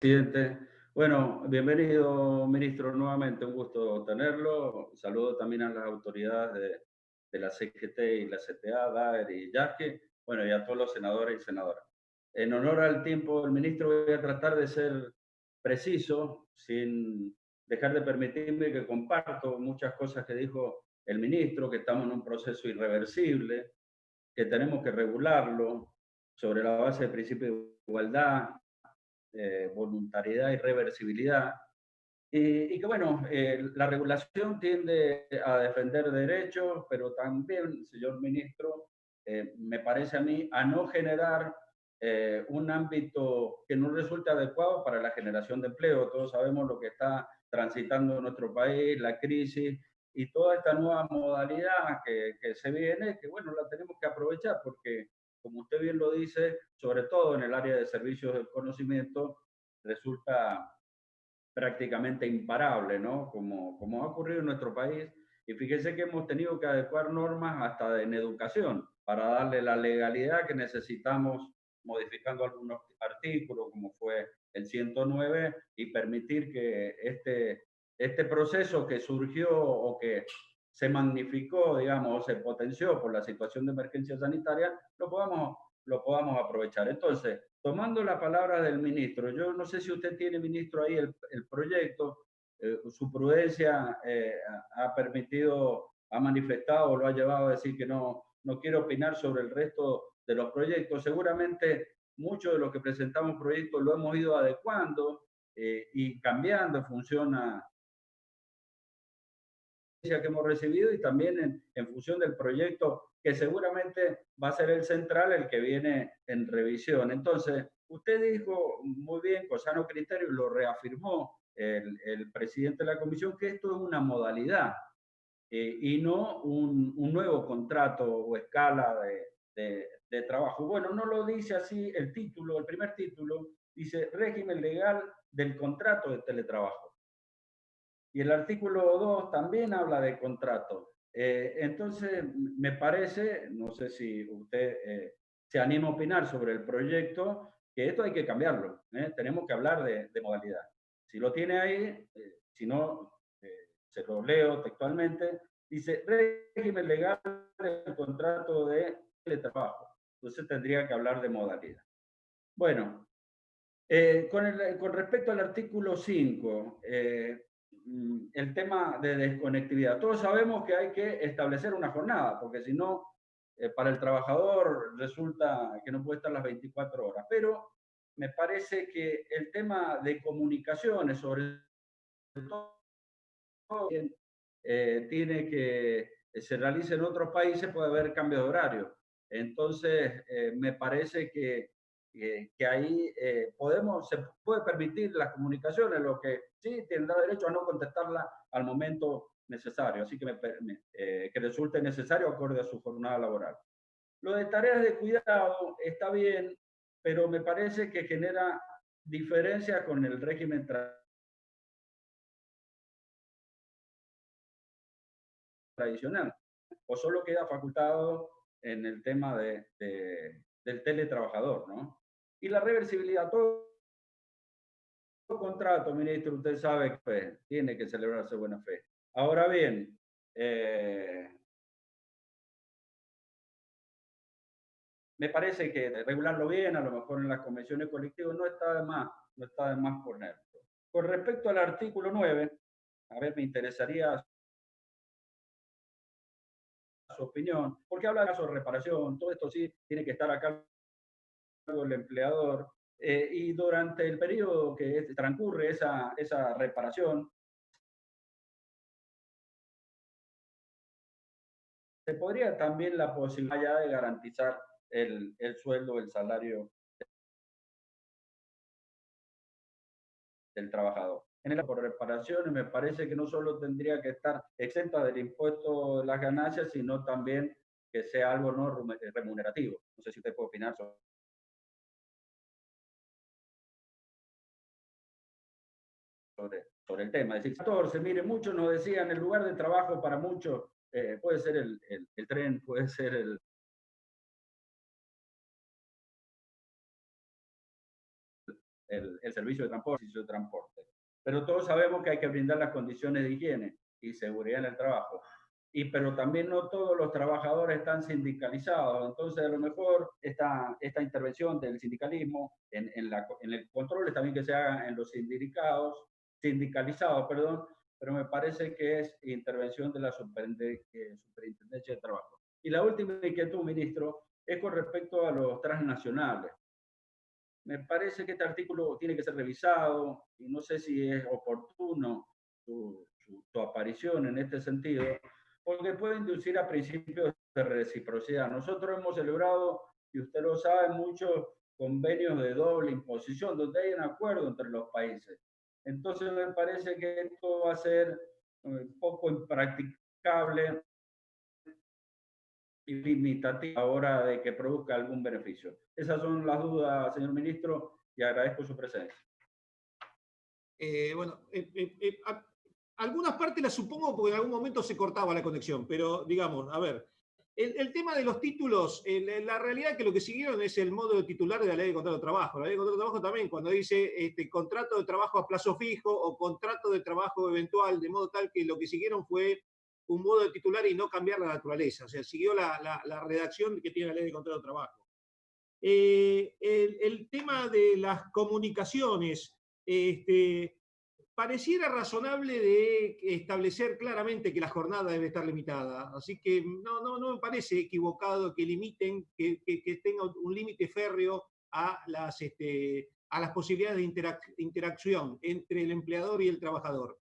Presidente. Bueno, bienvenido, ministro, nuevamente. Un gusto tenerlo. Saludo también a las autoridades de la CGT y la CTA, DAER y YASKE, bueno, y a todos los senadores y senadoras. En honor al tiempo del ministro, voy a tratar de ser preciso, sin dejar de permitirme que comparto muchas cosas que dijo el ministro, que estamos en un proceso irreversible, que tenemos que regularlo sobre la base del principio de igualdad, voluntariedad y reversibilidad. Y que bueno, la regulación tiende a defender derechos, pero también, señor ministro, me parece a mí, a no generar un ámbito que no resulte adecuado para la generación de empleo. Todos sabemos lo que está transitando nuestro país, la crisis y toda esta nueva modalidad que se viene, que bueno, la tenemos que aprovechar porque, como usted bien lo dice, sobre todo en el área de servicios del conocimiento, resulta prácticamente imparable, ¿no? Como ha ocurrido en nuestro país. Y fíjese que hemos tenido que adecuar normas hasta en educación para darle la legalidad que necesitamos, modificando algunos artículos, como fue el 109, y permitir que este proceso que surgió o que se magnificó, digamos, o se potenció por la situación de emergencia sanitaria, lo podamos aprovechar. Entonces, tomando la palabra del ministro, yo no sé si usted tiene, ministro, ahí el proyecto, su prudencia ha permitido, ha manifestado o lo ha llevado a decir que no quiere opinar sobre el resto de los proyectos. Seguramente muchos de los que presentamos proyectos lo hemos ido adecuando y cambiando en función a que hemos recibido y también en función del proyecto que seguramente va a ser el central, el que viene en revisión. Entonces, usted dijo muy bien, con sano criterio, lo reafirmó el presidente de la comisión, que esto es una modalidad y no un nuevo contrato o escala de trabajo. Bueno, no lo dice así el título, el primer título, dice régimen legal del contrato de teletrabajo. Y el artículo 2 también habla de contrato. Entonces, me parece, no sé si usted se anima a opinar sobre el proyecto, que esto hay que cambiarlo. Tenemos que hablar de modalidad. Si lo tiene ahí, si no, se lo leo textualmente, dice régimen legal del contrato de teletrabajo. Entonces tendría que hablar de modalidad. Bueno, con respecto al artículo 5, el tema de desconectividad. Todos sabemos que hay que establecer una jornada, porque si no, para el trabajador resulta que no puede estar las 24 horas. Pero me parece que el tema de comunicaciones, sobre todo, tiene que se realice en otros países, puede haber cambios de horario. Entonces, me parece que ahí se puede permitir las comunicaciones, lo que sí tendrá derecho a no contestarla al momento necesario, así que, que resulte necesario acorde a su jornada laboral. Lo de tareas de cuidado está bien, pero me parece que genera diferencia con el régimen tradicional, o solo queda facultado en el tema del teletrabajador, ¿no? Y la reversibilidad, todo contrato, ministro, usted sabe que pues, tiene que celebrarse buena fe. Ahora bien, me parece que regularlo bien, a lo mejor en las convenciones colectivas, no está de más, no está de más ponerlo. Con respecto al artículo 9, a ver, me interesaría su opinión, porque habla de caso de reparación, todo esto sí tiene que estar acá el empleador, y durante el periodo que transcurre esa reparación, se podría también la posibilidad ya de garantizar el sueldo, el salario del trabajador. En el por reparaciones me parece que no solo tendría que estar exenta del impuesto de las ganancias, sino también que sea algo no remunerativo. No sé si usted puede opinar sobre el tema. Es decir, 14, mire, muchos nos decían, el lugar de trabajo para muchos puede ser el tren, puede ser el servicio de transporte. Pero todos sabemos que hay que brindar las condiciones de higiene y seguridad en el trabajo. Pero también no todos los trabajadores están sindicalizados. Entonces, a lo mejor esta intervención del sindicalismo en el control está bien que se haga en los sindicalizados, perdón, pero me parece que es intervención de la Superintendencia de Trabajo. Y la última inquietud, ministro, es con respecto a los transnacionales. Me parece que este artículo tiene que ser revisado y no sé si es oportuno su aparición en este sentido, porque puede inducir a principios de reciprocidad. Nosotros hemos celebrado, y usted lo sabe, muchos convenios de doble imposición, donde hay un acuerdo entre los países. Entonces me parece que esto va a ser poco impracticable y limitativa a la hora de que produzca algún beneficio. Esas son las dudas, señor ministro, y agradezco su presencia. Bueno, algunas partes las supongo porque en algún momento se cortaba la conexión, pero digamos, a ver, el tema de los títulos, la realidad es que lo que siguieron es el modo titular de la ley de contrato de trabajo. La ley de contrato de trabajo también, cuando dice contrato de trabajo a plazo fijo o contrato de trabajo eventual, de modo tal que lo que siguieron fue un modo de titular y no cambiar la naturaleza. O sea, siguió la redacción que tiene la ley de contrato de trabajo. El tema de las comunicaciones, pareciera razonable de establecer claramente que la jornada debe estar limitada. Así que no me parece equivocado que limiten, que tenga un límite férreo a las posibilidades de interacción entre el empleador y el trabajador.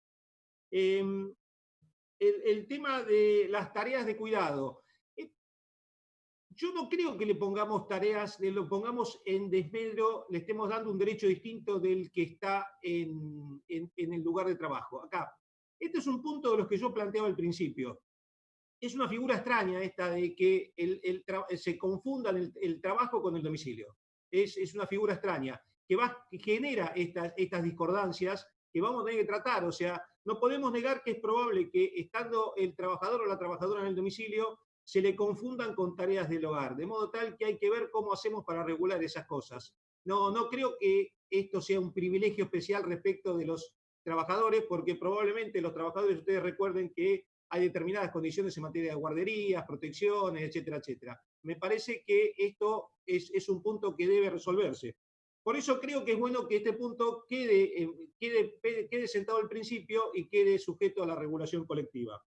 El tema de las tareas de cuidado. Yo no creo que le pongamos tareas, lo pongamos en desmedro, le estemos dando un derecho distinto del que está en el lugar de trabajo. Acá, este es un punto de los que yo planteaba al principio. Es una figura extraña esta de que se confundan el trabajo con el domicilio. Es una figura extraña que genera estas discordancias que vamos a tener que tratar. O sea, no podemos negar que es probable que estando el trabajador o la trabajadora en el domicilio se le confundan con tareas del hogar, de modo tal que hay que ver cómo hacemos para regular esas cosas. No creo que esto sea un privilegio especial respecto de los trabajadores, porque probablemente los trabajadores, ustedes recuerden que hay determinadas condiciones en materia de guarderías, protecciones, etcétera, etcétera. Me parece que esto es un punto que debe resolverse. Por eso creo que es bueno que este punto quede sentado al principio y quede sujeto a la regulación colectiva.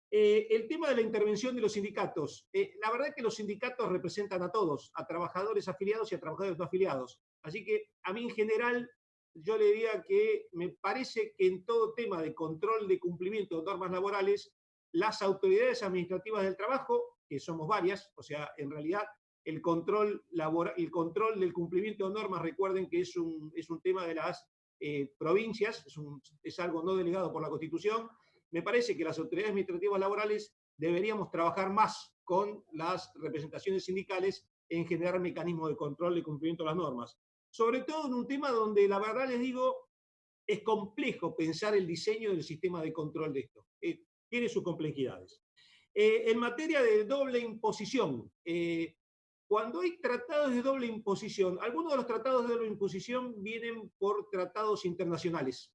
El tema de la intervención de los sindicatos. La verdad es que los sindicatos representan a todos, a trabajadores afiliados y a trabajadores no afiliados. Así que a mí en general, yo le diría que me parece que en todo tema de control de cumplimiento de normas laborales, las autoridades administrativas del trabajo, que somos varias, o sea, en realidad el control del cumplimiento de normas, recuerden que es un tema de las provincias, es algo no delegado por la Constitución. Me parece que las autoridades administrativas laborales deberíamos trabajar más con las representaciones sindicales en generar mecanismos de control de cumplimiento de las normas. Sobre todo en un tema donde, la verdad les digo, es complejo pensar el diseño del sistema de control de esto. Tiene sus complejidades. En materia de doble imposición, cuando hay tratados de doble imposición, algunos de los tratados de doble imposición vienen por tratados internacionales,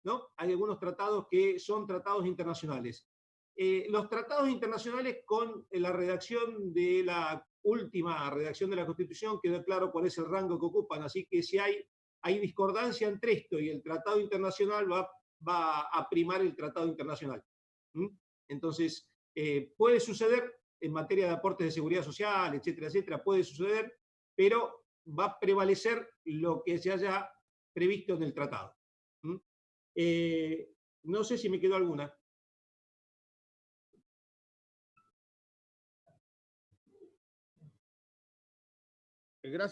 ¿no? Hay algunos tratados que son tratados internacionales. Los tratados internacionales, con la redacción de la última redacción de la Constitución, quedó claro cuál es el rango que ocupan. Así que si hay discordancia entre esto y el tratado internacional, va a primar el tratado internacional. Entonces, puede suceder en materia de aportes de seguridad social, etcétera, etcétera, puede suceder, pero va a prevalecer lo que se haya previsto en el tratado. No sé si me quedó alguna. Gracias.